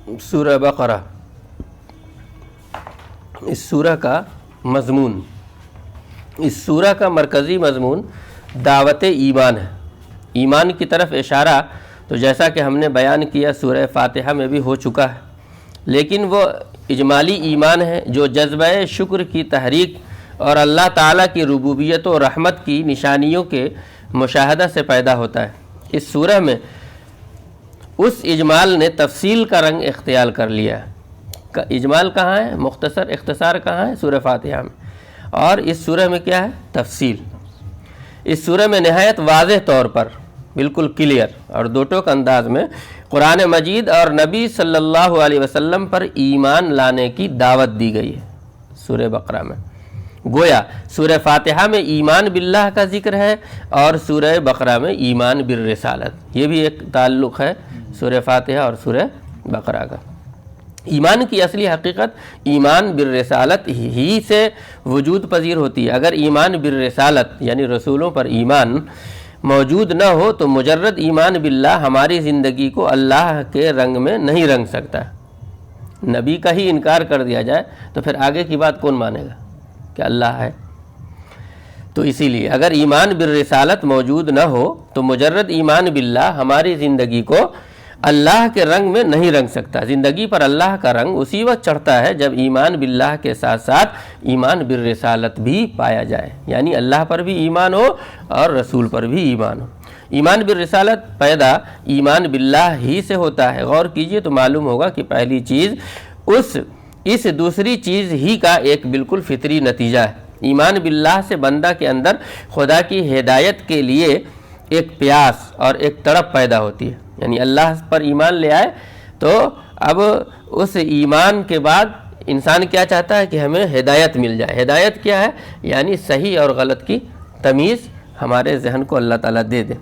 سورہ بقرہ، اس سورہ کا مضمون، اس سورہ کا مرکزی مضمون دعوت ایمان ہے۔ ایمان کی طرف اشارہ تو جیسا کہ ہم نے بیان کیا سورہ فاتحہ میں بھی ہو چکا ہے، لیکن وہ اجمالی ایمان ہے جو جذبہ شکر کی تحریک اور اللہ تعالیٰ کی ربوبیت و رحمت کی نشانیوں کے مشاہدہ سے پیدا ہوتا ہے۔ اس سورہ میں اس اجمال نے تفصیل کا رنگ اختیار کر لیا ہے۔ اجمال کہاں ہے؟ مختصر اختصار کہاں ہے؟ سورہ فاتحہ میں۔ اور اس سورہ میں کیا ہے؟ تفصیل۔ اس سورہ میں نہایت واضح طور پر، بالکل کلیئر اور دو ٹوک انداز میں قرآن مجید اور نبی صلی اللہ علیہ وسلم پر ایمان لانے کی دعوت دی گئی ہے سورہ بقرہ میں۔ گویا سورہ فاتحہ میں ایمان باللہ کا ذکر ہے اور سورہ بقرہ میں ایمان بالرسالت۔ یہ بھی ایک تعلق ہے سورہ فاتحہ اور سورہ بقرہ کا۔ ایمان کی اصلی حقیقت ایمان بالرسالت ہی سے وجود پذیر ہوتی ہے۔ اگر ایمان بالرسالت یعنی رسولوں پر ایمان موجود نہ ہو تو مجرد ایمان باللہ ہماری زندگی کو اللہ کے رنگ میں نہیں رنگ سکتا۔ نبی کا ہی انکار کر دیا جائے تو پھر آگے کی بات کون مانے گا کہ اللہ ہے؟ تو اسی لیے اگر ایمان بالرسالت موجود نہ ہو تو مجرد ایمان باللہ ہماری زندگی کو اللہ کے رنگ میں نہیں رنگ سکتا۔ زندگی پر اللہ کا رنگ اسی وقت چڑھتا ہے جب ایمان باللہ کے ساتھ ساتھ ایمان بالرسالت بھی پایا جائے، یعنی اللہ پر بھی ایمان ہو اور رسول پر بھی ایمان ہو۔ ایمان بالرسالت پیدا ایمان باللہ ہی سے ہوتا ہے۔ غور کیجئے تو معلوم ہوگا کہ پہلی چیز اس دوسری چیز ہی کا ایک بالکل فطری نتیجہ ہے۔ ایمان باللہ سے بندہ کے اندر خدا کی ہدایت کے لیے ایک پیاس اور ایک تڑپ پیدا ہوتی ہے، یعنی اللہ پر ایمان لے آئے تو اب اس ایمان کے بعد انسان کیا چاہتا ہے کہ ہمیں ہدایت مل جائے۔ ہدایت کیا ہے؟ یعنی صحیح اور غلط کی تمیز ہمارے ذہن کو اللہ تعالیٰ دے دے،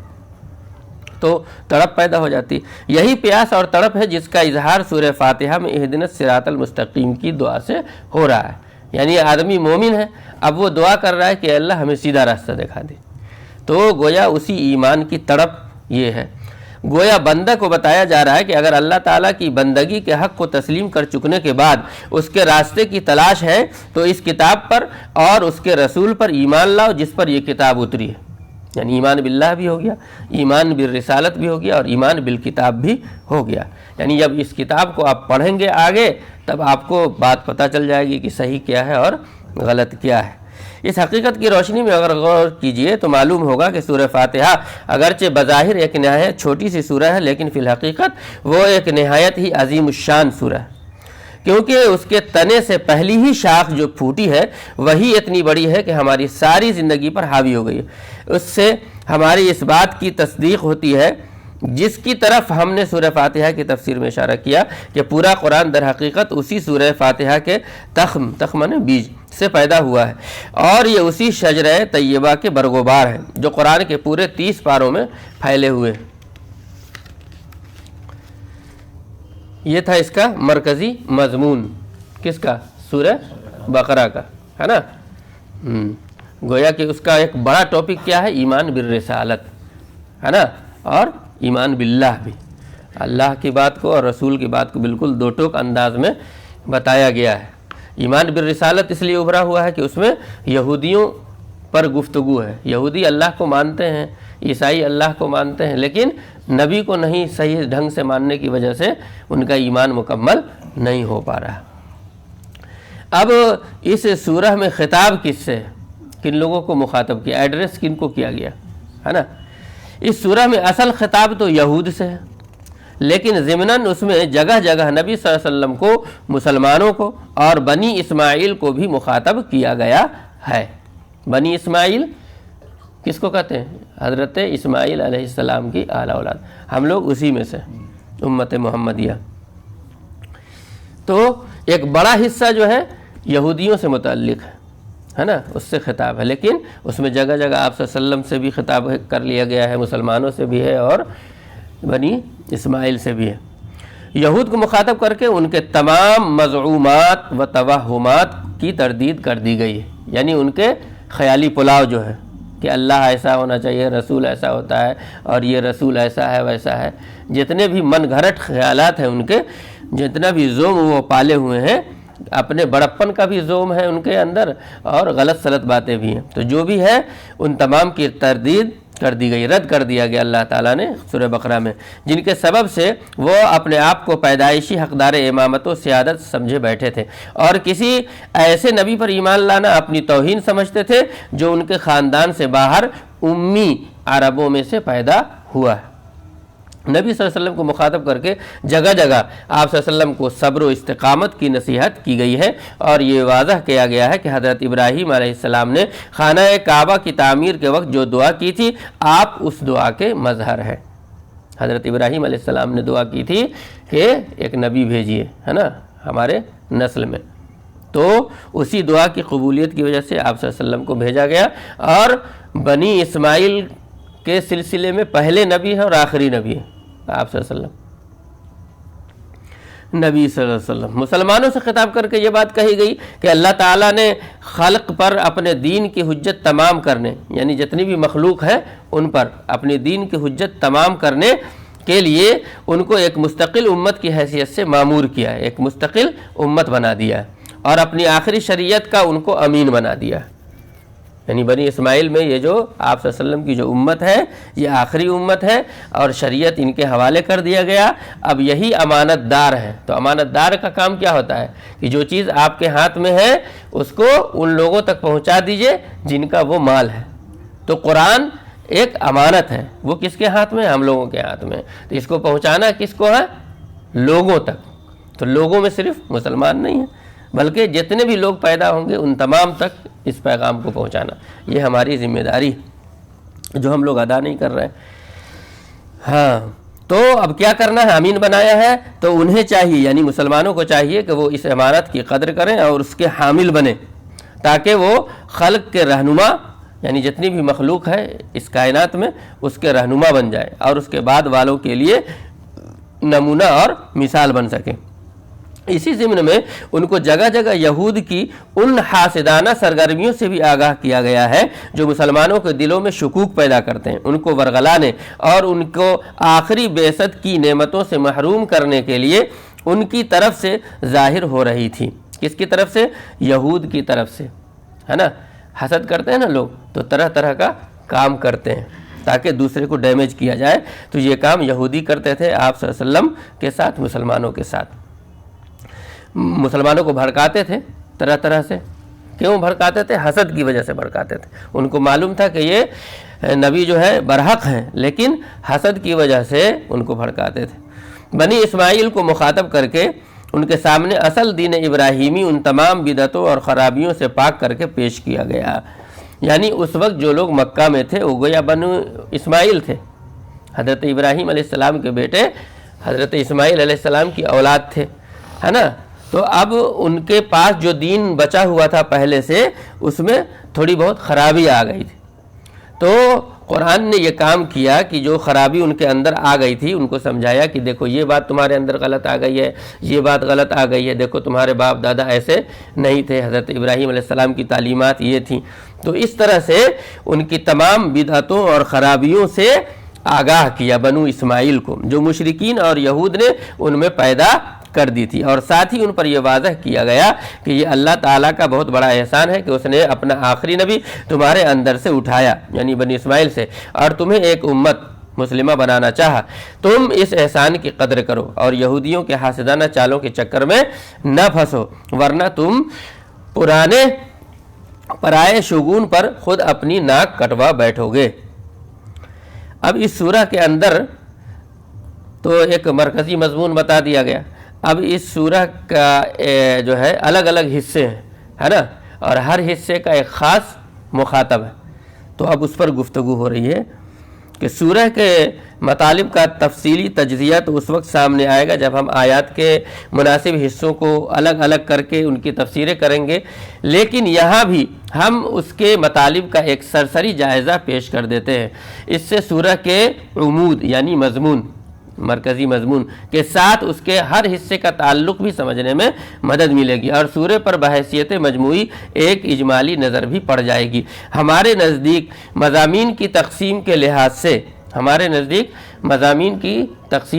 تو تڑپ پیدا ہو جاتی۔ یہی پیاس اور تڑپ ہے جس کا اظہار سورہ فاتحہ میں اہدنا الصراط المستقیم کی دعا سے ہو رہا ہے۔ یعنی آدمی مومن ہے، اب وہ دعا کر رہا ہے کہ اللہ ہمیں سیدھا راستہ دکھا دے، تو گویا اسی ایمان کی تڑپ یہ ہے۔ گویا بندہ کو بتایا جا رہا ہے کہ اگر اللہ تعالیٰ کی بندگی کے حق کو تسلیم کر چکنے کے بعد اس کے راستے کی تلاش ہے تو اس کتاب پر اور اس کے رسول پر ایمان لاؤ جس پر یہ کتاب اتری ہے۔ یعنی ایمان باللہ بھی ہو گیا، ایمان بالرسالت بھی ہو گیا اور ایمان بالکتاب بھی ہو گیا۔ یعنی جب اس کتاب کو آپ پڑھیں گے آگے تب آپ کو بات پتہ چل جائے گی کہ صحیح کیا ہے اور غلط کیا ہے۔ اس حقیقت کی روشنی میں اگر غور کیجئے تو معلوم ہوگا کہ سورہ فاتحہ اگرچہ بظاہر ایک نہایت چھوٹی سی سورہ ہے، لیکن فی الحقیقت وہ ایک نہایت ہی عظیم الشان سورہ ہے، کیونکہ اس کے تنے سے پہلی ہی شاخ جو پھوٹی ہے وہی اتنی بڑی ہے کہ ہماری ساری زندگی پر حاوی ہو گئی ہے۔ اس سے ہماری اس بات کی تصدیق ہوتی ہے جس کی طرف ہم نے سورہ فاتحہ کی تفسیر میں اشارہ کیا کہ پورا قرآن در حقیقت اسی سورہ فاتحہ کے تخم نے بیج سے پیدا ہوا ہے، اور یہ اسی شجرہ طیبہ کے برگوبار ہے جو قرآن کے پورے 30 پاروں میں پھیلے ہوئے ہیں۔ یہ تھا اس کا مرکزی مضمون، کس کا؟ سورہ بقرہ کا، ہے نا۔ گویا کہ اس کا ایک بڑا ٹاپک کیا ہے؟ ایمان بالرسالت، ہے نا، اور ایمان باللہ بھی، اللہ کی بات کو اور رسول کی بات کو بالکل دو ٹوک انداز میں بتایا گیا ہے۔ ایمان بالرسالت اس لیے ابھرا ہوا ہے کہ اس میں یہودیوں پر گفتگو ہے۔ یہودی اللہ کو مانتے ہیں، عیسائی اللہ کو مانتے ہیں، لیکن نبی کو نہیں صحیح ڈھنگ سے ماننے کی وجہ سے ان کا ایمان مکمل نہیں ہو پا رہا۔ اب اس سورہ میں خطاب کس سے، کن لوگوں کو مخاطب کیا، ایڈریس کن کو کیا گیا ہے نا؟ اس سورہ میں اصل خطاب تو یہود سے ہے، لیکن ضمناً اس میں جگہ جگہ نبی صلی اللہ علیہ وسلم کو، مسلمانوں کو اور بنی اسماعیل کو بھی مخاطب کیا گیا ہے۔ بنی اسماعیل کس کو کہتے ہیں؟ حضرت اسماعیل علیہ السلام کی اعلیٰ اولاد، ہم لوگ اسی میں سے امت محمدیہ۔ تو ایک بڑا حصہ جو ہے یہودیوں سے متعلق ہے نا، اس سے خطاب ہے، لیکن اس میں جگہ جگہ آپ صلی اللہ علیہ وسلم سے بھی خطاب کر لیا گیا ہے، مسلمانوں سے بھی ہے اور بنی اسماعیل سے بھی ہے۔ یہود کو مخاطب کر کے ان کے تمام مزعومات و توہمات کی تردید کر دی گئی ہے، یعنی ان کے خیالی پلاؤ جو ہے کہ اللہ ایسا ہونا چاہیے، رسول ایسا ہوتا ہے اور یہ رسول ایسا ہے ویسا ہے، جتنے بھی من گھڑت خیالات ہیں ان کے جتنا بھی زوم وہ پالے ہوئے ہیں، اپنے بڑپن کا بھی زوم ہے ان کے اندر اور غلط سلط باتیں بھی ہیں، تو جو بھی ہے ان تمام کی تردید کر دی گئی، رد کر دیا گیا اللہ تعالیٰ نے سورہ بقرہ میں، جن کے سبب سے وہ اپنے آپ کو پیدائشی حقدار امامت و سیادت سمجھے بیٹھے تھے، اور کسی ایسے نبی پر ایمان لانا اپنی توہین سمجھتے تھے جو ان کے خاندان سے باہر امی عربوں میں سے پیدا ہوا ہے۔ نبی صلی اللہ علیہ وسلم کو مخاطب کر کے جگہ جگہ آپ صلی اللہ علیہ وسلم کو صبر و استقامت کی نصیحت کی گئی ہے، اور یہ واضح کیا گیا ہے کہ حضرت ابراہیم علیہ السلام نے خانہ کعبہ کی تعمیر کے وقت جو دعا کی تھی آپ اس دعا کے مظہر ہے۔ حضرت ابراہیم علیہ السلام نے دعا کی تھی کہ ایک نبی بھیجیے، ہے نا، ہمارے نسل میں، تو اسی دعا کی قبولیت کی وجہ سے آپ صلی اللہ علیہ وسلم کو بھیجا گیا، اور بنی اسماعیل کے سلسلے میں پہلے نبی ہے اور آخری نبی ہے آپ صلی اللہ علیہ وسلم۔ نبی صلی اللہ علیہ وسلم مسلمانوں سے خطاب کر کے یہ بات کہی گئی کہ اللہ تعالیٰ نے خلق پر اپنے دین کی حجت تمام کرنے، یعنی جتنی بھی مخلوق ہے ان پر اپنی دین کی حجت تمام کرنے کے لیے ان کو ایک مستقل امت کی حیثیت سے مامور کیا ہے، ایک مستقل امت بنا دیا ہے، اور اپنی آخری شریعت کا ان کو امین بنا دیا ہے۔ یعنی بنی اسماعیل میں یہ جو آپ صلی اللہ علیہ وسلم کی جو امت ہے یہ آخری امت ہے، اور شریعت ان کے حوالے کر دیا گیا، اب یہی امانت دار ہے۔ تو امانت دار کا کام کیا ہوتا ہے کہ جو چیز آپ کے ہاتھ میں ہے اس کو ان لوگوں تک پہنچا دیجئے جن کا وہ مال ہے۔ تو قرآن ایک امانت ہے، وہ کس کے ہاتھ میں ہے؟ ہم لوگوں کے ہاتھ میں، تو اس کو پہنچانا کس کو ہے؟ لوگوں تک۔ تو لوگوں میں صرف مسلمان نہیں ہیں بلکہ جتنے بھی لوگ پیدا ہوں گے ان تمام تک اس پیغام کو پہنچانا، یہ ہماری ذمہ داری جو ہم لوگ ادا نہیں کر رہے ہیں۔ ہاں، تو اب کیا کرنا ہے؟ امین بنایا ہے تو انہیں چاہیے، یعنی مسلمانوں کو چاہیے کہ وہ اس امانت کی قدر کریں اور اس کے حامل بنیں، تاکہ وہ خلق کے رہنما، یعنی جتنی بھی مخلوق ہے اس کائنات میں اس کے رہنما بن جائے اور اس کے بعد والوں کے لیے نمونہ اور مثال بن سکے۔ اسی ضمن میں ان کو جگہ جگہ یہود کی ان حاسدانہ سرگرمیوں سے بھی آگاہ کیا گیا ہے جو مسلمانوں کے دلوں میں شکوک پیدا کرتے ہیں، ان کو ورغلانے اور ان کو آخری بعثت کی نعمتوں سے محروم کرنے کے لیے ان کی طرف سے ظاہر ہو رہی تھی۔ کس کی طرف سے؟ یہود کی طرف سے، ہے نا۔ حسد کرتے ہیں نا لوگ تو طرح طرح کا کام کرتے ہیں تاکہ دوسرے کو ڈیمیج کیا جائے، تو یہ کام یہودی کرتے تھے آپ صلی اللہ علیہ وسلم کے ساتھ، مسلمانوں کے ساتھ۔ مسلمانوں کو بھڑکاتے تھے طرح طرح سے۔ کیوں بھڑکاتے تھے؟ حسد کی وجہ سے بھڑکاتے تھے۔ ان کو معلوم تھا کہ یہ نبی جو ہے برحق ہیں، لیکن حسد کی وجہ سے ان کو بھڑکاتے تھے۔ بنی اسماعیل کو مخاطب کر کے ان کے سامنے اصل دین ابراہیمی ان تمام بدعتوں اور خرابیوں سے پاک کر کے پیش کیا گیا۔ یعنی اس وقت جو لوگ مکہ میں تھے وہ گویا بنو اسماعیل تھے، حضرت ابراہیم علیہ السلام کے بیٹے حضرت اسماعیل علیہ السلام کی اولاد تھے، ہے نا۔ تو اب ان کے پاس جو دین بچا ہوا تھا پہلے سے اس میں تھوڑی بہت خرابی آ گئی تھی، تو قرآن نے یہ کام کیا کہ جو خرابی ان کے اندر آ گئی تھی ان کو سمجھایا کہ دیکھو یہ بات تمہارے اندر غلط آ گئی ہے، یہ بات غلط آ گئی ہے، دیکھو تمہارے باپ دادا ایسے نہیں تھے، حضرت ابراہیم علیہ السلام کی تعلیمات یہ تھیں۔ تو اس طرح سے ان کی تمام بدعتوں اور خرابیوں سے آگاہ کیا بنو اسماعیل کو، جو مشرکین اور یہود نے ان میں پیدا کر دی تھی، اور ساتھ ہی ان پر یہ واضح کیا گیا کہ یہ اللہ تعالیٰ کا بہت بڑا احسان ہے کہ اس نے اپنا آخری نبی تمہارے اندر سے اٹھایا، یعنی بنی اسماعیل سے، اور تمہیں ایک امت مسلمہ بنانا چاہا۔ تم اس احسان کی قدر کرو اور یہودیوں کے حاسدانہ چالوں کے چکر میں نہ پھنسو، ورنہ تم پرانے پرائے شگون پر خود اپنی ناک کٹوا بیٹھو گے۔ اب اس سورہ کے اندر تو ایک مرکزی مضمون بتا دیا گیا، اب اس سورہ کا جو ہے الگ الگ حصے ہیں، ہے نا، اور ہر حصے کا ایک خاص مخاطب ہے، تو اب اس پر گفتگو ہو رہی ہے کہ سورہ کے مطالب کا تفصیلی تجزیہ تو اس وقت سامنے آئے گا جب ہم آیات کے مناسب حصوں کو الگ الگ کر کے ان کی تفسیریں کریں گے، لیکن یہاں بھی ہم اس کے مطالب کا ایک سرسری جائزہ پیش کر دیتے ہیں۔ اس سے سورہ کے عمود یعنی مضمون، مرکزی مضمون کے ساتھ اس کے ہر حصے کا تعلق بھی سمجھنے میں مدد ملے گی، اور سورہ پر بحیثیت مجموعی ایک اجمالی نظر بھی پڑ جائے گی۔ ہمارے نزدیک مضامین کی تقسیم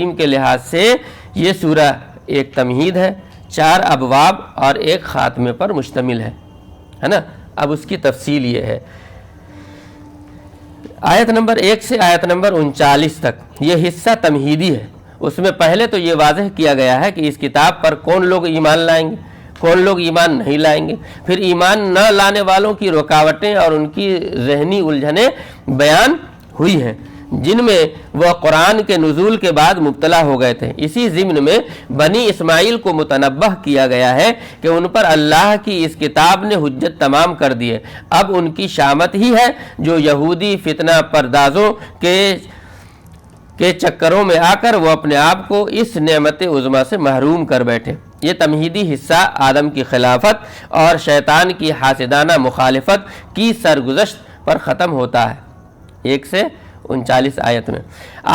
کے لحاظ سے یہ سورہ ایک تمہید ہے، 4 ابواب اور ایک خاتمے پر مشتمل ہے نا۔ اب اس کی تفصیل یہ ہے، آیت نمبر 1 سے آیت نمبر 39 تک یہ حصہ تمہیدی ہے۔ اس میں پہلے تو یہ واضح کیا گیا ہے کہ اس کتاب پر کون لوگ ایمان لائیں گے، کون لوگ ایمان نہیں لائیں گے، پھر ایمان نہ لانے والوں کی رکاوٹیں اور ان کی ذہنی الجھنیں بیان ہوئی ہیں جن میں وہ قرآن کے نزول کے بعد مبتلا ہو گئے تھے۔ اسی ضمن میں بنی اسماعیل کو متنبہ کیا گیا ہے کہ ان پر اللہ کی اس کتاب نے حجت تمام کر دی ہے، اب ان کی شامت ہی ہے جو یہودی فتنہ پردازوں کے چکروں میں آ کر وہ اپنے آپ کو اس نعمت عظمیٰ سے محروم کر بیٹھے۔ یہ تمہیدی حصہ آدم کی خلافت اور شیطان کی حاسدانہ مخالفت کی سرگزشت پر ختم ہوتا ہے۔ 1 سے 39 آیت میں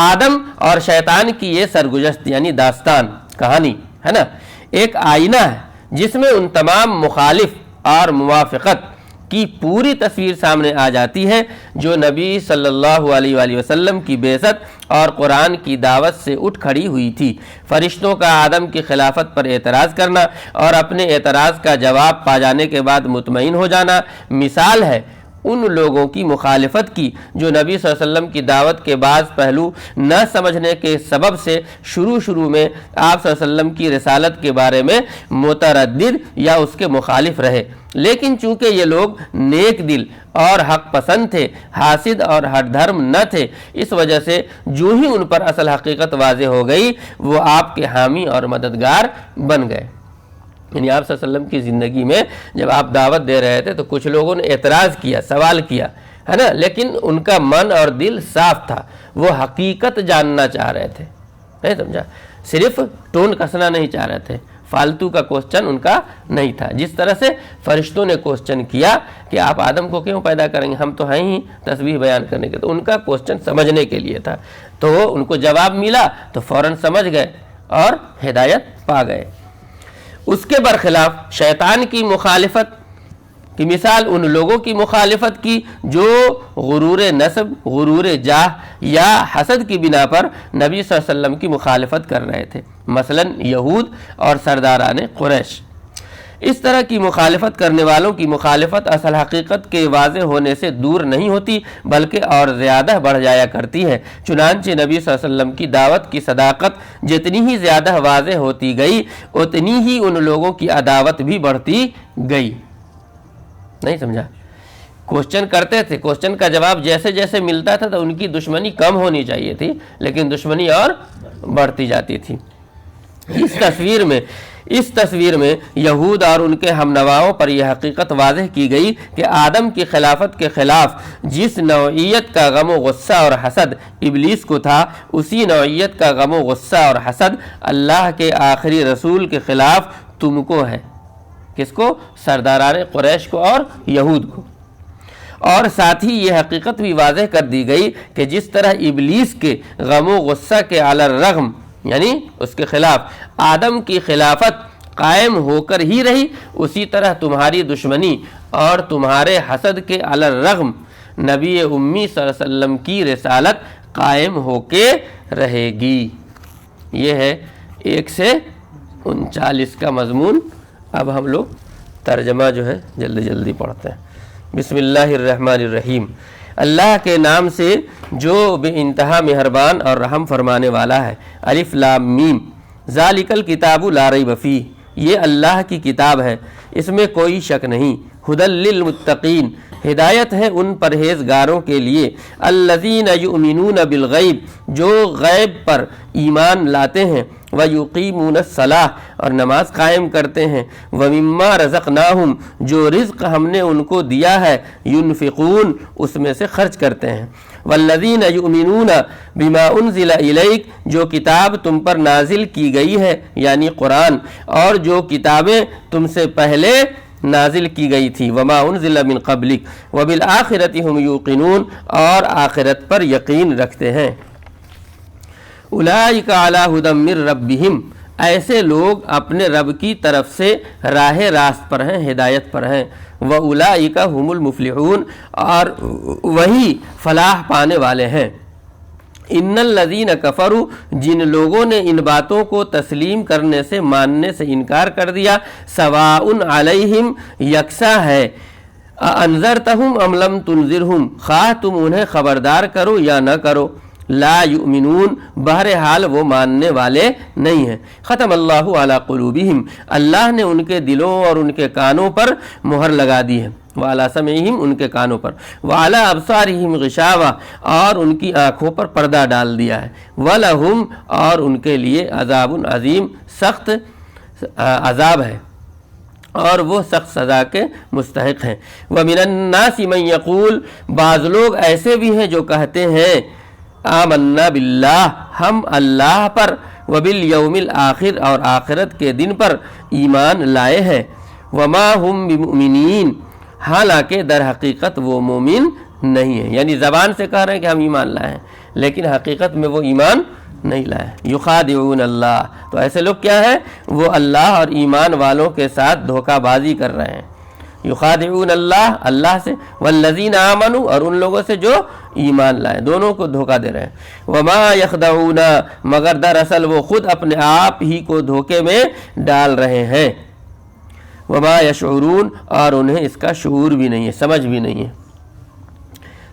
آدم اور شیطان کی یہ سرگزشت یعنی داستان کہانی ہے نا، ایک آئینہ ہے جس میں ان تمام مخالف اور موافقت کی پوری تصویر سامنے آ جاتی ہے جو نبی صلی اللہ علیہ وآلہ وسلم کی بعثت اور قرآن کی دعوت سے اٹھ کھڑی ہوئی تھی۔ فرشتوں کا آدم کی خلافت پر اعتراض کرنا اور اپنے اعتراض کا جواب پا جانے کے بعد مطمئن ہو جانا مثال ہے ان لوگوں کی مخالفت کی جو نبی صلی اللہ علیہ وسلم کی دعوت کے بعض پہلو نہ سمجھنے کے سبب سے شروع میں آپ صلی اللہ علیہ وسلم کی رسالت کے بارے میں متردد یا اس کے مخالف رہے، لیکن چونکہ یہ لوگ نیک دل اور حق پسند تھے، حاسد اور ہٹ دھرم نہ تھے، اس وجہ سے جو ہی ان پر اصل حقیقت واضح ہو گئی وہ آپ کے حامی اور مددگار بن گئے۔ یعنی آپ صلی اللہ علیہ وسلم کی زندگی میں جب آپ دعوت دے رہے تھے تو کچھ لوگوں نے اعتراض کیا، سوال کیا ہے نا، لیکن ان کا من اور دل صاف تھا، وہ حقیقت جاننا چاہ رہے تھے، نہیں سمجھا، صرف ٹون کسنا نہیں چاہ رہے تھے، فالتو کا کوسچن ان کا نہیں تھا۔ جس طرح سے فرشتوں نے کوسچن کیا کہ آپ آدم کو کیوں پیدا کریں گے، ہم تو ہیں ہی تسبیح بیان کرنے کے، تو ان کا کوسچن سمجھنے کے لیے تھا، تو ان کو جواب ملا تو فوراً سمجھ گئے اور ہدایت پا گئے۔ اس کے برخلاف شیطان کی مخالفت کی مثال ان لوگوں کی مخالفت کی جو غرور نسب، غرور جاہ یا حسد کی بنا پر نبی صلی اللہ علیہ وسلم کی مخالفت کر رہے تھے، مثلا یہود اور سرداران قریش۔ اس طرح کی مخالفت کرنے والوں کی مخالفت اصل حقیقت کے واضح ہونے سے دور نہیں ہوتی بلکہ اور زیادہ بڑھ جایا کرتی ہے، چنانچہ نبی صلی اللہ علیہ وسلم کی دعوت کی صداقت جتنی ہی زیادہ واضح ہوتی گئی اتنی ہی ان لوگوں کی عداوت بھی بڑھتی گئی۔ نہیں سمجھا، کوسچن کرتے تھے، کوسچن کا جواب جیسے جیسے ملتا تھا تو ان کی دشمنی کم ہونی چاہیے تھی، لیکن دشمنی اور بڑھتی جاتی تھی۔ اس تصویر میں یہود اور ان کے ہم نواؤں پر یہ حقیقت واضح کی گئی کہ آدم کی خلافت کے خلاف جس نوعیت کا غم و غصہ اور حسد ابلیس کو تھا، اسی نوعیت کا غم و غصہ اور حسد اللہ کے آخری رسول کے خلاف تم کو ہے۔ کس کو؟ سرداران قریش کو اور یہود کو۔ اور ساتھ ہی یہ حقیقت بھی واضح کر دی گئی کہ جس طرح ابلیس کے غم و غصہ کے علی الرغم یعنی اس کے خلاف آدم کی خلافت قائم ہو کر ہی رہی، اسی طرح تمہاری دشمنی اور تمہارے حسد کے علی الرغم نبی امی صلی اللہ علیہ وسلم کی رسالت قائم ہو کے رہے گی۔ یہ ہے 1 سے 39 کا مضمون۔ اب ہم لوگ ترجمہ جو ہے جلدی پڑھتے ہیں۔ بسم اللہ الرحمن الرحیم، اللہ کے نام سے جو بے انتہا مہربان اور رحم فرمانے والا ہے۔ الف لام میم، ذالک الکتاب لا ریب فیہ، یہ اللہ کی کتاب ہے، اس میں کوئی شک نہیں۔ ھدی للمتقین، ہدایت ہے ان پرہیزگاروں کے لیے۔ الذین یؤمنون بالغیب، جو غیب پر ایمان لاتے ہیں۔ ویقیمون الصلاۃ، اور نماز قائم کرتے ہیں۔ ومما رزقناہم، جو رزق ہم نے ان کو دیا ہے۔ ینفقون، اس میں سے خرچ کرتے ہیں۔ والذین یؤمنون بما انزل الیک، جو کتاب تم پر نازل کی گئی ہے یعنی قرآن، اور جو کتابیں تم سے پہلے نازل کی گئی تھی۔ وما انزل من قبلک وبالآخرۃ هم یوقنون، اور آخرت پر یقین رکھتے ہیں۔ اولئک علی ھدی من ربہم، ایسے لوگ اپنے رب کی طرف سے راہ راست پر ہیں، ہدایت پر ہیں۔ وَأُولَئِكَ هُمُ الْمُفْلِحُونَ، اور وہی فلاح پانے والے ہیں۔ ان الذین کفروا، جن لوگوں نے ان باتوں کو تسلیم کرنے سے، ماننے سے انکار کر دیا، سواء علیہم، یکساں ہے، انذرتہم ام لم تنذرہم، خواہ تم انہیں خبردار کرو یا نہ کرو، لا یؤمنون، بہرحال وہ ماننے والے نہیں ہیں۔ ختم اللہ علی قلوبہم، اللہ نے ان کے دلوں اور ان کے کانوں پر مہر لگا دی ہے، وعلی سمعہم، ان کے کانوں پر، وعلی ابصارہم غشاوہ، اور ان کی آنکھوں پر پردہ ڈال دیا ہے، ولہم، اور ان کے لیے عذاب عظیم، سخت عذاب ہے اور وہ سخت سزا کے مستحق ہیں۔ ومن الناس من یقول، بعض لوگ ایسے بھی ہیں جو کہتے ہیں آمنا باللہ، ہم اللہ پر، وبالیوم الآخر، اور آخرت کے دن پر ایمان لائے ہیں، وما ہم بمؤمنین، حالانکہ در حقیقت وہ مومن نہیں ہیں، یعنی زبان سے کہہ رہے ہیں کہ ہم ایمان لائے ہیں لیکن حقیقت میں وہ ایمان نہیں لائے۔ یخادعون اللہ، تو ایسے لوگ کیا ہے، وہ اللہ اور ایمان والوں کے ساتھ دھوکہ بازی کر رہے ہیں۔ یخادعون اللہ، اللہ سے، والذین آمنوا، اور ان لوگوں سے جو ایمان لائے، دونوں کو دھوکہ دے رہے ہیں۔ وما یخدعون، مگر دراصل وہ خود اپنے آپ ہی کو دھوکے میں ڈال رہے ہیں۔ وما یشعرون، اور انہیں اس کا شعور بھی نہیں ہے، سمجھ بھی نہیں ہے،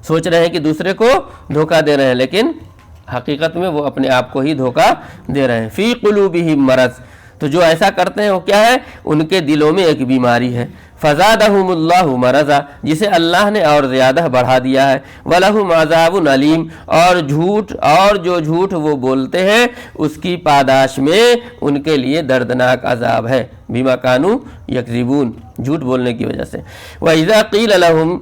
سوچ رہے ہیں کہ دوسرے کو دھوکہ دے رہے ہیں لیکن حقیقت میں وہ اپنے آپ کو ہی دھوکہ دے رہے ہیں۔ فی قلوبہم مرض، تو جو ایسا کرتے ہیں وہ کیا ہے، ان کے دلوں میں ایک بیماری ہے، فزادہم اللہ مرضا، جسے اللہ نے اور زیادہ بڑھا دیا ہے، ولہم عذاب علیم، اور جو جھوٹ وہ بولتے ہیں اس کی پاداش میں ان کے لیے دردناک عذاب ہے، بما کانوا یکذبون، جھوٹ بولنے کی وجہ سے۔ وَإِذَا قِيلَ لَهُمْ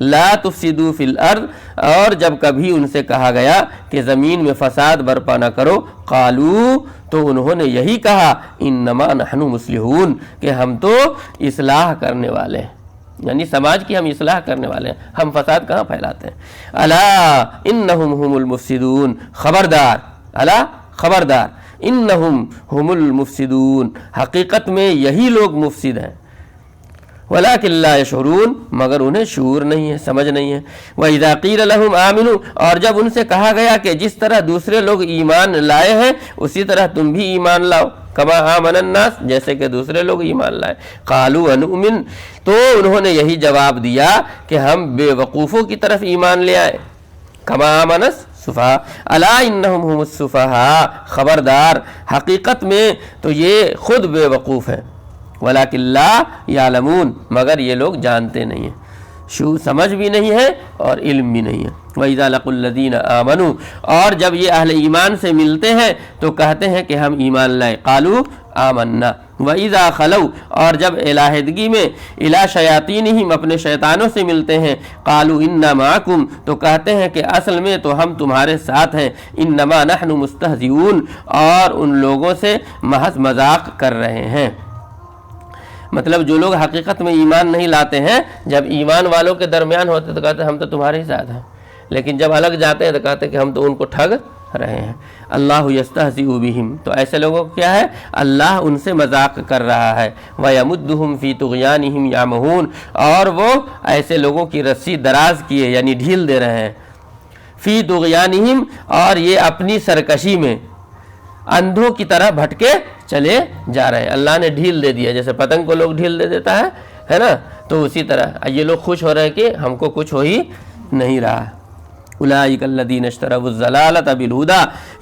لا تفسدوا فی الارض، اور جب کبھی ان سے کہا گیا کہ زمین میں فساد برپا نہ کرو، قالوا، تو انہوں نے یہی کہا، انما نحن مصلحون، کہ ہم تو اصلاح کرنے والے ہیں، یعنی سماج کی ہم اصلاح کرنے والے ہیں، ہم فساد کہاں پھیلاتے ہیں۔ الا انہم هم المفسدون، خبردار، الا خبردار، انہم هم المفسدون، حقیقت میں یہی لوگ مفسد ہیں، ولیکن لا یشعرون، مگر انہیں شعور نہیں ہے، سمجھ نہیں ہے۔ وَإِذَا قِيلَ لَهُمْ آمِنُوا، اور جب ان سے کہا گیا کہ جس طرح دوسرے لوگ ایمان لائے ہیں اسی طرح تم بھی ایمان لاؤ، کما آمن الناس، جیسے کہ دوسرے لوگ ایمان لائے، قالوا انؤمن، تو انہوں نے یہی جواب دیا کہ ہم بے وقوفوں کی طرف ایمان لے آئے، کما آمن السفہاء، الا انہم هم السفہاء، خبردار، حقیقت میں تو یہ خود بے وقوف ہیں، ولیکن لا یعلمون، مگر یہ لوگ جانتے نہیں ہیں، شعور، سمجھ بھی نہیں ہے اور علم بھی نہیں ہے۔ وَإِذَا لَقُوا الَّذِينَ آمَنُوا، اور جب یہ اہل ایمان سے ملتے ہیں تو کہتے ہیں کہ ہم ایمان لائے، قالوا آمنا۔ وَإِذَا خَلَوْا، اور جب علیحدگی میں الی شیاطینہم، اپنے شیطانوں سے ملتے ہیں، قالوا انا معکم، تو کہتے ہیں کہ اصل میں تو ہم تمہارے ساتھ ہیں، انما نحن مستہزئون، اور ان لوگوں سے محض مذاق کر رہے ہیں۔ مطلب جو لوگ حقیقت میں ایمان نہیں لاتے ہیں، جب ایمان والوں کے درمیان ہوتے تو کہتے ہیں ہم تو تمہارے ہی ساتھ ہیں، لیکن جب الگ جاتے ہیں تو کہتے ہیں کہ ہم تو ان کو ٹھگ رہے ہیں۔ اللہ یستہزئ بہم، تو ایسے لوگوں کو کیا ہے، اللہ ان سے مذاق کر رہا ہے۔ ویمدہم فی طغیانہم یعمہون، اور وہ ایسے لوگوں کی رسی دراز کیے، یعنی ڈھیل دے رہے ہیں، فی طغیانہم، اور یہ اپنی سرکشی میں اندھوں کی طرح بھٹکے چلے جا رہے ہیں، اللہ نے ڈھیل دے دیا، جیسے پتنگ کو لوگ ڈھیل دے دیتا ہے نا، تو اسی طرح یہ لوگ خوش ہو رہے ہیں کہ ہم کو کچھ ہو ہی نہیں رہا۔ اولئک الذین اشتروا الضلالۃ بالہدی،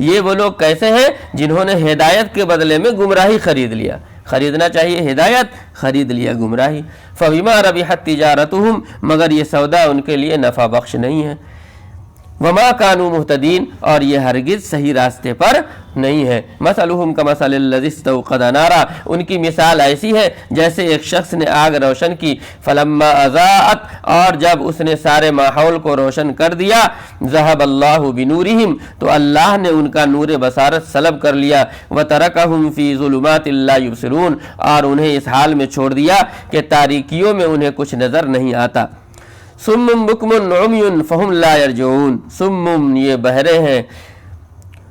یہ وہ لوگ کیسے ہیں جنہوں نے ہدایت کے بدلے میں گمراہی خرید لیا، خریدنا چاہیے ہدایت، خرید لیا گمراہی۔ فبما ربحت تجارتہم، مگر یہ سودا ان کے لیے نفع بخش نہیں ہے۔ وما کانوا مہتدین، اور یہ ہرگز صحیح راستے پر نہیں ہے۔ مثلہم کمثل الذی استوقد نارا، ان کی مثال ایسی ہے جیسے ایک شخص نے آگ روشن کی، فلما اضاءت، اور جب اس نے سارے ماحول کو روشن کر دیا، ذہب اللہ بنورہم، تو اللہ نے ان کا نور بصارت سلب کر لیا، وترکہم فی ظلمات لا یبصرون، اور انہیں اس حال میں چھوڑ دیا کہ تاریکیوں میں انہیں کچھ نظر نہیں آتا۔ سم بکم عمی فہم لا یرجعون، سم یہ بہرے ہیں،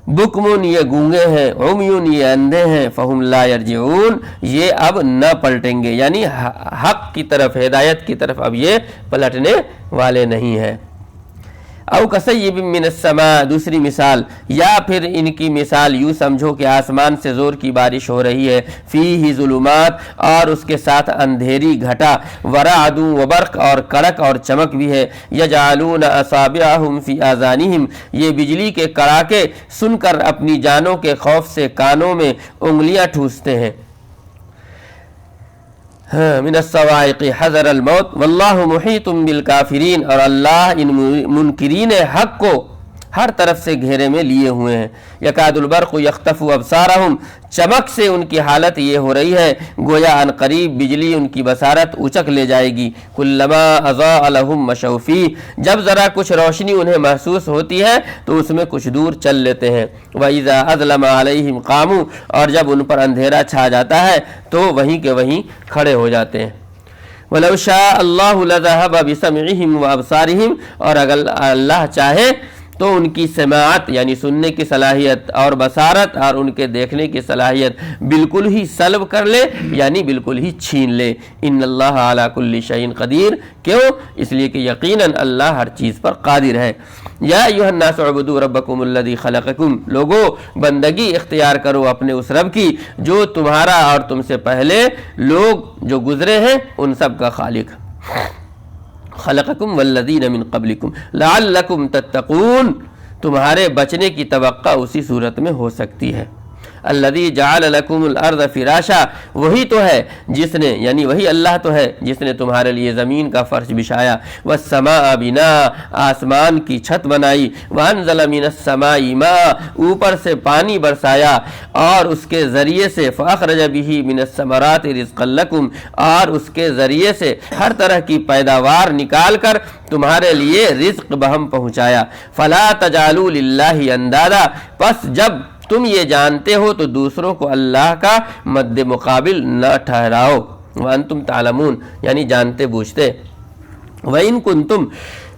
بکم یہ گونگے ہیں، عمی یہ اندھے ہیں، فہم لا یرجعون، یہ اب نہ پلٹیں گے، یعنی حق کی طرف، ہدایت کی طرف اب یہ پلٹنے والے نہیں ہیں۔ او کصیب من السماء، دوسری مثال، یا پھر ان کی مثال یوں سمجھو کہ آسمان سے زور کی بارش ہو رہی ہے، فیہ ظلمات، اور اس کے ساتھ اندھیری گھٹا، ورعد وبرق، اور کڑک اور چمک بھی ہے، یجعلون اصابعہم فی آذانہم، یہ بجلی کے کڑاکے سن کر اپنی جانوں کے خوف سے کانوں میں انگلیاں ٹھوستے ہیں، من الصواعق حذر الموت واللہ محیط بالکافرین، اور اللہ ان منکرین حق کو ہر طرف سے گھیرے میں لیے ہوئے ہیں، یکاد البرق یخطف ابصارہم، چمک سے ان کی حالت یہ ہو رہی ہے گویا ان قریب بجلی ان کی بصارت اچک لے جائے گی، کلما اضاء لہم مشوا فیہ، جب ذرا کچھ روشنی انہیں محسوس ہوتی ہے تو اس میں کچھ دور چل لیتے ہیں، وَإِذَا أَظْلَمَ عَلَيْهِمْ قَامُوا، اور جب ان پر اندھیرا چھا جاتا ہے تو وہیں کے وہیں کھڑے ہو جاتے ہیں، وَلَوْ شَاءَ اللَّهُ لَذَهَبَ بِسَمْعِهِمْ وَأَبْصَارِهِمْ، اور اگر اللہ چاہے تو ان کی سماعت یعنی سننے کی صلاحیت اور بصارت اور ان کے دیکھنے کی صلاحیت بالکل ہی سلب کر لے، یعنی بالکل ہی چھین لے، ان اللہ علی کل شیء قدیر، کیوں؟ اس لیے کہ یقیناً اللہ ہر چیز پر قادر ہے۔ یا ایھا الناس اعبدوا ربکم الذی خلقکم، لوگو بندگی اختیار کرو اپنے اس رب کی جو تمہارا اور تم سے پہلے لوگ جو گزرے ہیں ان سب کا خالق، خلقکم والذین من قبلکم لعلکم تتقون، تمہارے بچنے کی توقع اسی صورت میں ہو سکتی ہے۔ الذی جعل لکم الارض فراشا، وہی تو ہے جس نے، یعنی وہی اللہ تو ہے جس نے تمہارے لیے زمین کا فرش بچھایا، والسماء بناء، آسمان کی چھت بنائی، وانزل من السماء ماء، اوپر سے پانی برسایا اور اس کے ذریعے سے، فاخرج به من الثمرات رزقا لکم، اور اس کے ذریعے سے ہر طرح کی پیداوار نکال کر تمہارے لیے رزق بہم پہنچایا، فلا تجعلوا للہ اندادا، پس جب تم یہ جانتے ہو تو دوسروں کو اللہ کا مد مقابل نہ ٹھہراؤ، وانتم تعلمون، یعنی جانتے بوجھتے، وَإِن كُنتُمْ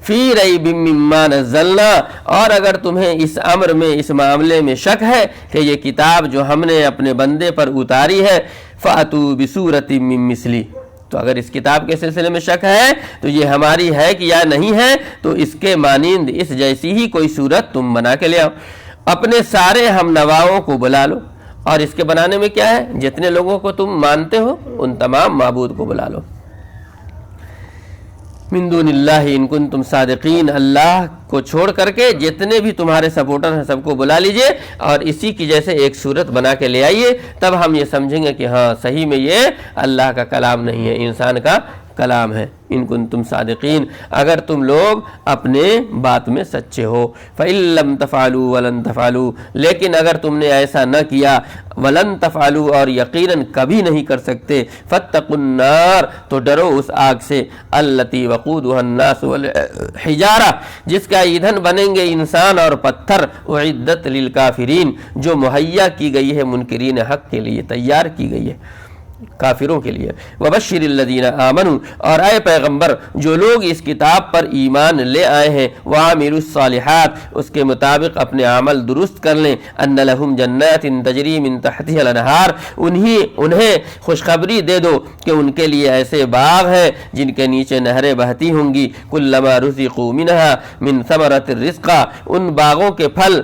فِي رَيْبٍ مِّمَّا نَزَّلْنَا، اور اگر تمہیں اس امر میں، اس معاملے میں شک ہے کہ یہ کتاب جو ہم نے اپنے بندے پر اتاری ہے، فَأْتُوا بِسُورَةٍ مِّن مِّثْلِهِ، تو اگر اس کتاب کے سلسلے میں شک ہے تو یہ ہماری ہے کہ یا نہیں ہے، تو اس کے مانند اس جیسی ہی کوئی صورت تم بنا کے لے آؤ، اپنے سارے ہم نواؤں کو بلا لو، اور اس کے بنانے میں کیا ہے، جتنے لوگوں کو تم مانتے ہو ان تمام معبود کو بلا لو، من دون اللہ ان کنتم صادقین، اللہ کو چھوڑ کر کے جتنے بھی تمہارے سپورٹر ہیں سب کو بلا لیجئے اور اسی کی جیسے ایک صورت بنا کے لے آئیے، تب ہم یہ سمجھیں گے کہ ہاں صحیح میں یہ اللہ کا کلام نہیں ہے، انسان کا کلام ہے، ان کنتم صادقین، اگر تم لوگ اپنے بات میں سچے ہو، فَإِن لَّمْ تَفْعَلُوا وَلَن تَفْعَلُوا، لیکن اگر تم نے ایسا نہ کیا، وَلَن تَفْعَلُوا، اور یقیناً کبھی نہیں کر سکتے، فَاتَّقُوا النَّارَ، تو ڈرو اس آگ سے، الَّتِي وَقُودُهَا النَّاسُ وَالْحِجَارَةُ، جس کا ایندھن بنیں گے انسان اور پتھر، اُعِدَّتْ لِلْكَافِرِينَ، جو مہیا کی گئی ہے منکرین حق کے لیے، تیار کی گئی ہے کافروں کے لیے، وبشر الذین آمنوا، اور اے پیغمبر جو لوگ اس کتاب پر ایمان لے آئے ہیں، وعملوا الصالحات، اس کے مطابق اپنے عمل درست کر لیں، ان لہم جنات تجری من تحتها الانہار، انہیں خوشخبری دے دو کہ ان کے لیے ایسے باغ ہیں جن کے نیچے نہریں بہتی ہوں گی، کلما رزقوا منها من ثمرۃ الرزق، ان باغوں کے پھل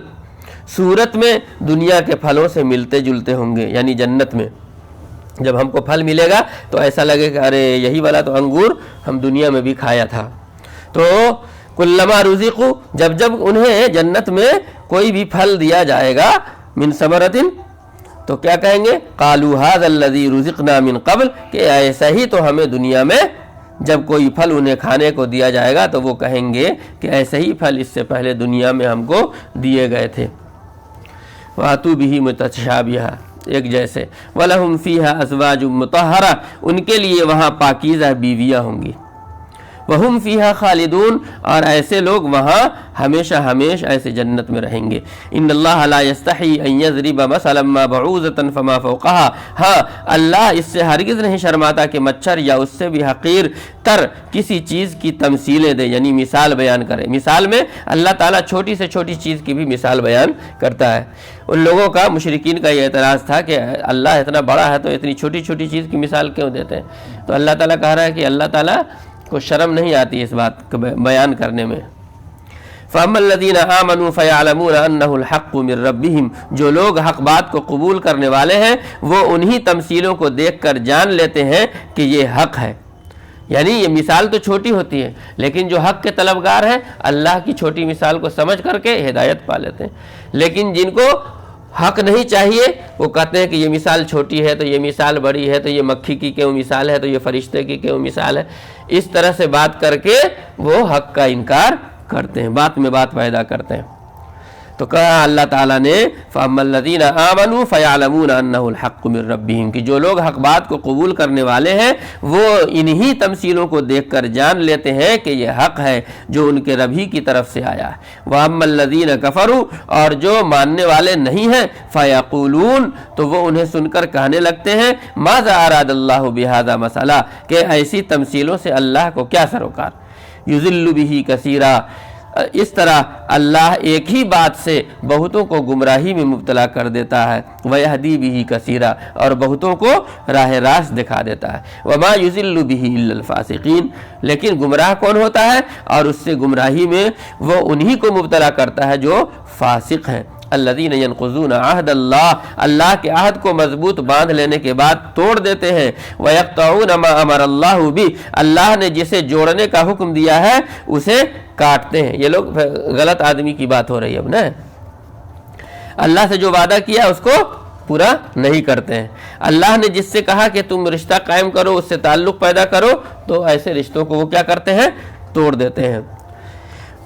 صورت میں دنیا کے پھلوں سے ملتے جلتے ہوں گے، یعنی جنت میں جب ہم کو پھل ملے گا تو ایسا لگے کہ ارے یہی والا تو انگور ہم دنیا میں بھی کھایا تھا، تو کلما رزقوا، جب انہیں جنت میں کوئی بھی پھل دیا جائے گا، من ثمرۃ، تو کیا کہیں گے، قالوا ھذا الذی رزقنا من قبل، کہ ایسا ہی تو ہمیں دنیا میں جب کوئی پھل انہیں کھانے کو دیا جائے گا تو وہ کہیں گے کہ ایسے ہی پھل اس سے پہلے دنیا میں ہم کو دیے گئے تھے، وَأْتُوا بِهِ مُتَشَابِهًا، ایک جیسے، وَلَهُمْ فِيهَا أَزْوَاجٌ مُطَهَّرَةٌ، ان کے لیے وہاں پاکیزہ بیویاں ہوں گی، وَهُمْ فِيهَا خَالِدُونَ، اور ایسے لوگ وہاں ہمیشہ ایسے جنت میں رہیں گے، ان اللہ لا یستحی ان یضرب مثلا ما بعوضۃ فما فوقها، ہاں اللہ اس سے ہرگز نہیں شرماتا کہ مچھر یا اس سے بھی حقیر تر کسی چیز کی تمثیلیں دے، یعنی مثال بیان کرے، مثال میں اللہ تعالیٰ چھوٹی سے چھوٹی چیز کی بھی مثال بیان کرتا ہے۔ ان لوگوں کا، مشرکین کا یہ اعتراض تھا کہ اللہ اتنا بڑا ہے تو اتنی چھوٹی چھوٹی چیز کی مثال کیوں دیتے ہیں، تو اللہ تعالیٰ کہہ رہا ہے کہ اللہ تعالیٰ کو شرم نہیں آتی اس بات کو بیان کرنے میں۔ فَأَمَّا الَّذِينَ آمَنُوا فَيَعْلَمُونَ أَنَّهُ الْحَقُّ مِن رَّبِّهِمْ، جو لوگ حق بات کو قبول کرنے والے ہیں وہ انہی تمثیلوں کو دیکھ کر جان لیتے ہیں کہ یہ حق ہے. یعنی یہ مثال تو چھوٹی ہوتی ہے لیکن جو حق کے طلبگار ہیں اللہ کی چھوٹی مثال کو سمجھ کر کے ہدایت پا لیتے ہیں. لیکن جن کو حق نہیں چاہیے وہ کہتے ہیں کہ یہ مثال چھوٹی ہے تو یہ مثال بڑی ہے، تو یہ مکھی کی کیوں مثال ہے، تو یہ فرشتے کی کیوں مثال ہے. اس طرح سے بات کر کے وہ حق کا انکار کرتے ہیں، بات میں بات پیدا کرتے ہیں. تو کہا اللہ تعالیٰ نے فَأَمَّا الَّذِينَ آمَنُوا فَيَعْلَمُونَ أَنَّهُ الْحَقُّ مِن رَّبِّهِمْ، کہ جو لوگ حق بات کو قبول کرنے والے ہیں وہ انہی تمثیلوں کو دیکھ کر جان لیتے ہیں کہ یہ حق ہے جو ان کے رب ہی کی طرف سے آیا ہے. وَأَمَّا الَّذِينَ كَفَرُوا، اور جو ماننے والے نہیں ہیں فَيَقُولُونَ، تو وہ انہیں سن کر کہنے لگتے ہیں ماذا اراد اللہ بہذا مسئلہ، کہ ایسی تمثیلوں سے اللہ کو کیا سروکار. یضل بہ کثیرا، اس طرح اللہ ایک ہی بات سے بہتوں کو گمراہی میں مبتلا کر دیتا ہے. وَيَهْدِي بِهِ كَثِيرًا، اور بہتوں کو راہ راست دکھا دیتا ہے. وَمَا يُضِلُّ بِهِ إِلَّا الْفَاسِقِينَ، لیکن گمراہ کون ہوتا ہے اور اس سے گمراہی میں وہ انہی کو مبتلا کرتا ہے جو فاسق ہیں. الذین ینقضون عہد اللہ کے عہد کو مضبوط باندھ لینے کے بعد توڑ دیتے ہیں. ویقطعون ما امر اللہ بہ، اللہ نے جسے جوڑنے کا حکم دیا ہے اسے کاٹتے ہیں. یہ لوگ غلط آدمی کی بات ہو رہی ہے اب نا، اللہ سے جو وعدہ کیا اس کو پورا نہیں کرتے ہیں. اللہ نے جس سے کہا کہ تم رشتہ قائم کرو، اس سے تعلق پیدا کرو، تو ایسے رشتوں کو وہ کیا کرتے ہیں، توڑ دیتے ہیں.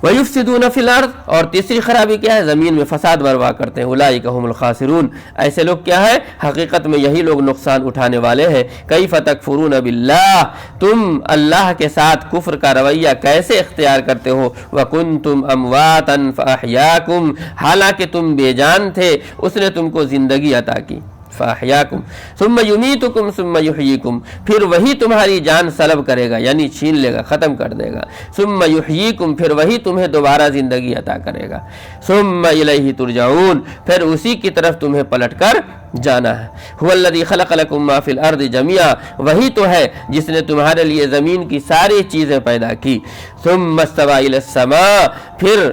وَيُفْسِدُونَ فِي الْأَرْضِ، اور تیسری خرابی کیا ہے، زمین میں فساد برپا کرتے ہیں. اولئک هم الخاسرون، ایسے لوگ کیا ہے، حقیقت میں یہی لوگ نقصان اٹھانے والے ہیں. کیف تکفرون باللہ، تم اللہ کے ساتھ کفر کا رویہ کیسے اختیار کرتے ہو. وکنتم امواتا فاحیاکم، حالانکہ تم بے جان تھے اس نے تم کو زندگی عطا کی. فاحیاکم ثم یمیتکم ثم یحییکم، پھر وہی تمہاری جان سلب کرے گا یعنی چھین لے گا، ختم کر دے گا. ثم یحییکم، پھر وہی تمہیں دوبارہ زندگی عطا کرے گا. ثم الیہ ترجعون، پھر اسی کی طرف تمہیں پلٹ کر جانا ہے. هو الذی خلق لکم ما فی الارض جميعا، وہی تو ہے جس نے تمہارے لیے زمین کی ساری چیزیں پیدا کی. ثم استوى الی السماء، پھر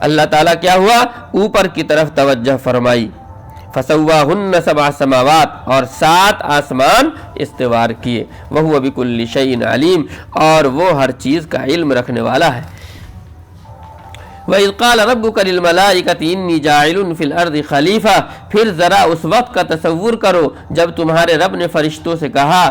اللہ تعالیٰ کیا ہوا، اوپر کی طرف توجہ فرمائی. فسواہن سبع سماوات، اور 7 آسمان استوار کیے. وہو بکل شیء علیم، اور وہ ہر چیز کا علم رکھنے والا ہے. وَإِذْ قَالَ رَبُّكَ لِلْمَلَائِكَةِ إِنِّي جَاعِلٌ فِي الْأَرْضِ خَلِيفَةً، پھر ذرا اس وقت کا تصور کرو جب تمہارے رب نے فرشتوں سے کہا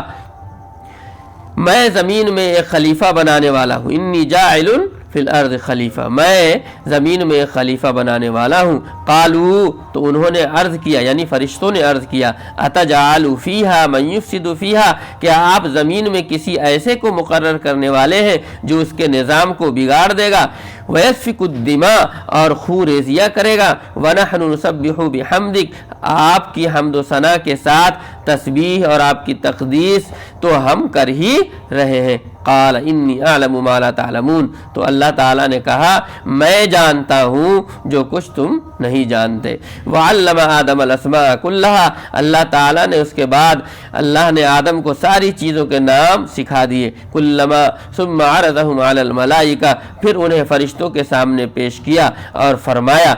میں زمین میں ایک خلیفہ بنانے والا ہوں. انی جاعل فی الارض خلیفہ، میں زمین میں ایک خلیفہ بنانے والا ہوں. قالوا، تو انہوں نے عرض کیا یعنی فرشتوں نے عرض کیا اتجعل فیہا من یفسد فیہا، کیا آپ زمین میں کسی ایسے کو مقرر کرنے والے ہیں جو اس کے نظام کو بگاڑ دے گا. ویسفک الدماء، اور خون ریزیہ کرے گا. ونحن نسبح بحمدک، آپ کی حمد و ثنا کے ساتھ تسبیح اور آپ کی تقدیس تو ہم کر ہی رہے ہیں. قال انی اعلم ما لا تعلمون، تو اللہ تعالیٰ نے کہا میں جانتا ہوں جو کچھ تم نہیں جانتے. وعلم آدم الاسماء کلہا، اللہ تعالیٰ نے اس کے بعد اللہ نے آدم کو ساری چیزوں کے نام سکھا دیے. کلما ثم عرضهم علی الملائکہ، پھر انہیں فرشتوں کے سامنے پیش کیا اور فرمایا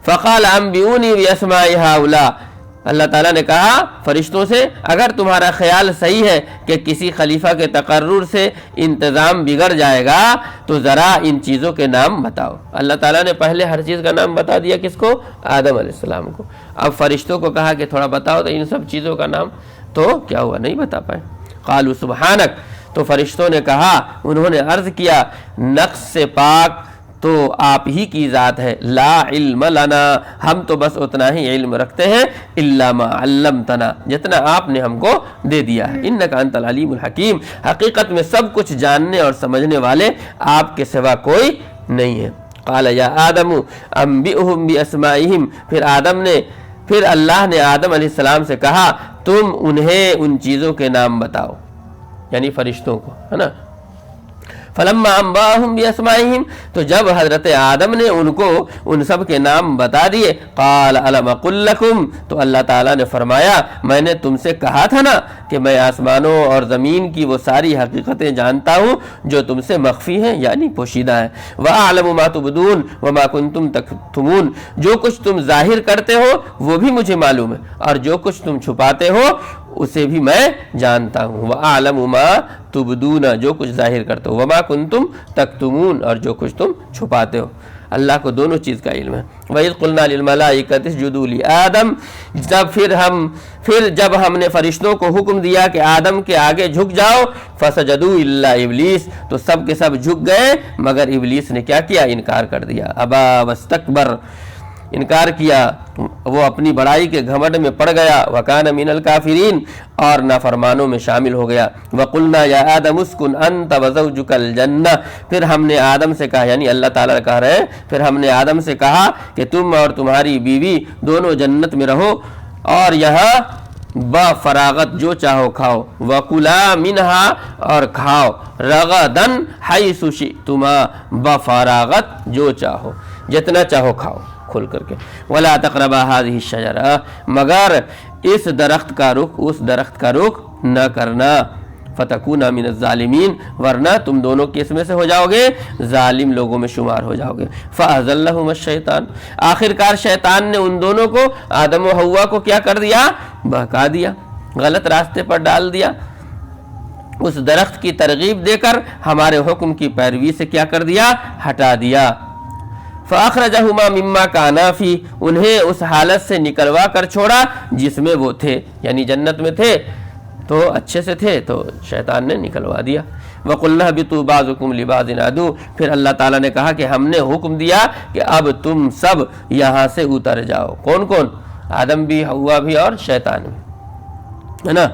فقال انبئونی باسماء ہؤلاء، اللہ تعالیٰ نے کہا فرشتوں سے اگر تمہارا خیال صحیح ہے کہ کسی خلیفہ کے تقرر سے انتظام بگڑ جائے گا تو ذرا ان چیزوں کے نام بتاؤ. اللہ تعالیٰ نے پہلے ہر چیز کا نام بتا دیا کس کو، آدم علیہ السلام کو. اب فرشتوں کو کہا کہ تھوڑا بتاؤ تو ان سب چیزوں کا نام، تو کیا ہوا، نہیں بتا پائے. قالوا سبحانک، تو فرشتوں نے کہا، انہوں نے عرض کیا نقص سے پاک تو آپ ہی کی ذات ہے. لا علم لنا، ہم تو بس اتنا ہی علم رکھتے ہیں. الا ما علمتنا، جتنا آپ نے ہم کو دے دیا ہے. انک انت العلیم الحکیم، حقیقت میں سب کچھ جاننے اور سمجھنے والے آپ کے سوا کوئی نہیں ہے. قال یا آدم انبئهم باسمائهم، پھر اللہ نے آدم علیہ السلام سے کہا تم انہیں ان چیزوں کے نام بتاؤ، یعنی فرشتوں کو، ہے نا. فلما انباهم باسمائهم، تو جب حضرت آدم نے ان کو ان سب کے نام بتا دیے، قال الم اقل لکم، تو اللہ تعالیٰ نے فرمایا میں نے تم سے کہا تھا نا کہ میں آسمانوں اور زمین کی وہ ساری حقیقتیں جانتا ہوں جو تم سے مخفی ہیں یعنی پوشیدہ ہیں، وَأَعْلَمُ مَا تُبْدُونَ وَمَا كُنْتُمْ تَكْتُمُونَ، جو کچھ تم ظاہر کرتے ہو وہ بھی مجھے معلوم ہے اور جو کچھ تم چھپاتے ہو اسے بھی میں جانتا ہوں، وَأَعْلَمُ مَا تُبْدُونَ، جو کچھ ظاہر کرتے ہو، وَمَا كُنْتُمْ تَكْتُمُونَ، اور جو کچھ تم چھپاتے ہو۔ اللہ کو دونوں چیز کا علم ہے۔ وَإِذْ قُلْنَا لِلْمَلَائِكَةِ اسْجُدُوا لِآدَمَ، جب ہم نے فرشتوں کو حکم دیا کہ آدم کے آگے جھک جاؤ، فَسَجَدُوا إِلَّا إِبْلِيسَ، تو سب کے سب جھک گئے مگر ابلیس نے کیا کیا؟ انکار کر دیا، ابا واستکبر، انکار کیا، وہ اپنی بڑائی کے گھمنڈ میں پڑ گیا، وَكَانَ مِنَ الْكَافِرِينَ، اور نافرمانوں میں شامل ہو گیا۔ وَقُلْنَا يَا آدَمُ اسْكُنْ أَنْتَ وَزَوْجُكَ الْجَنَّةَ، پھر ہم نے آدم سے کہا، یعنی اللہ تعالیٰ کہہ رہے ہیں، پھر ہم نے آدم سے کہا کہ تم اور تمہاری بیوی دونوں جنت میں رہو اور یہاں بفراغت جو چاہو کھاؤ، وَكُلَا مِنْهَا، اور کھاؤ، رَغَدًا حَيْثُ شِئْتُمَا، بفراغت جو چاہو، جتنا چاہو کھاؤ کھل کر کے، وَلَا تَقْرَبَا هَذِهِ الشَّجَرَةَ، مگر اس درخت کا رخ نہ کرنا، فَتَكُونَ مِنَ الظَّالِمِينَ، ورنہ تم دونوں کس میں سے ہو جاؤ گے؟ ظالم لوگوں میں شمار ہو جاؤ گے۔ فَأَزَلَّهُمَا الشَّيْطَانُ، آخرکار شیطان نے ان دونوں کو، آدم و حوا کو کیا کر دیا؟ بہکا دیا، غلط راستے پر ڈال دیا، اس درخت کی ترغیب دے کر ہمارے حکم کی پیروی سے کیا کر دیا؟ ہٹا دیا۔ فَأَخْرَجَهُمَا مِمَّا كَانَا فِيهِ، انہیں اس حالت سے نکلوا کر چھوڑا جس میں وہ تھے، یعنی جنت میں تھے تو اچھے سے تھے تو شیطان نے نکلوا دیا۔ وَقُلْنَا اهْبِطُوا بَعْضُكُمْ لِبَعْضٍ عَدُوٌّ، پھر اللہ تعالیٰ نے کہا کہ ہم نے حکم دیا کہ اب تم سب یہاں سے اتر جاؤ، کون کون؟ آدم بھی، حوا بھی اور شیطان بھی، ہے نا،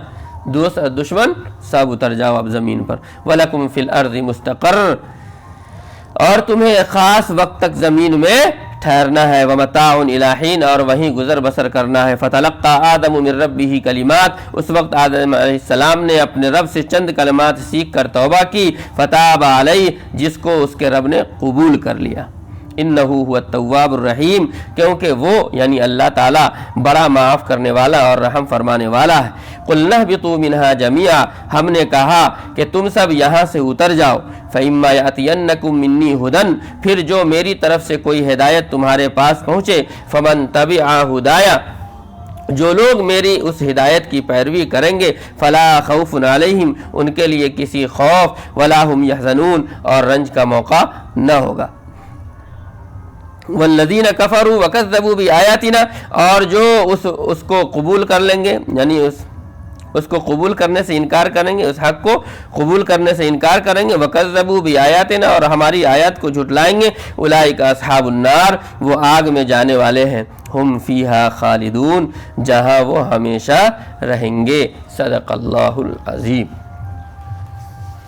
دوست دشمن سب اتر جاؤ اب زمین پر۔ وَلَكُمْ فِي الْأَرْضِ مُسْتَقَرٌّ، اور تمہیں خاص وقت تک زمین میں ٹھہرنا ہے، وَمَتَاعٌ إِلَىٰ حِينٍ، اور وہیں گزر بسر کرنا ہے۔ فَتَلَقَّىٰ آدَمُ مِن رَبِّهِ کلمات، اس وقت آدم علیہ السلام نے اپنے رب سے چند کلمات سیکھ کر توبہ کی، فَتَابَ عَلَيْهِ، جس کو اس کے رب نے قبول کر لیا۔ انہو هو التواب الرحیم، کیونکہ وہ یعنی اللہ تعالیٰ بڑا معاف کرنے والا اور رحم فرمانے والا ہے۔ قُلْنَا اهْبِطُوا مِنْهَا جَمِيعًا، ہم نے کہا کہ تم سب یہاں سے اتر جاؤ، فَإِمَّا يَأْتِيَنَّكُم مِّنِّي هُدًى، پھر جو میری طرف سے کوئی ہدایت تمہارے پاس پہنچے، فَمَن تَبِعَ هُدَايَ، جو لوگ میری اس ہدایت کی پیروی کریں گے، فلا خوف علیہم، ان کے لیے کسی خوف، ولا هم يحزنون، اور رنج کا موقع نہ ہوگا۔ والذین کفروا وکذبوا بآیاتنا، اور جو اس کو قبول کر لیں گے، یعنی اس کو قبول کرنے سے انکار کریں گے، اس حق کو قبول کرنے سے انکار کریں گے، وکذبوا بآیاتنا، اور ہماری آیات کو جھٹلائیں گے، اولئک اصحاب النار، وہ آگ میں جانے والے ہیں، ہم فیہا خالدون، جہاں وہ ہمیشہ رہیں گے۔ صدق اللہ العظیم۔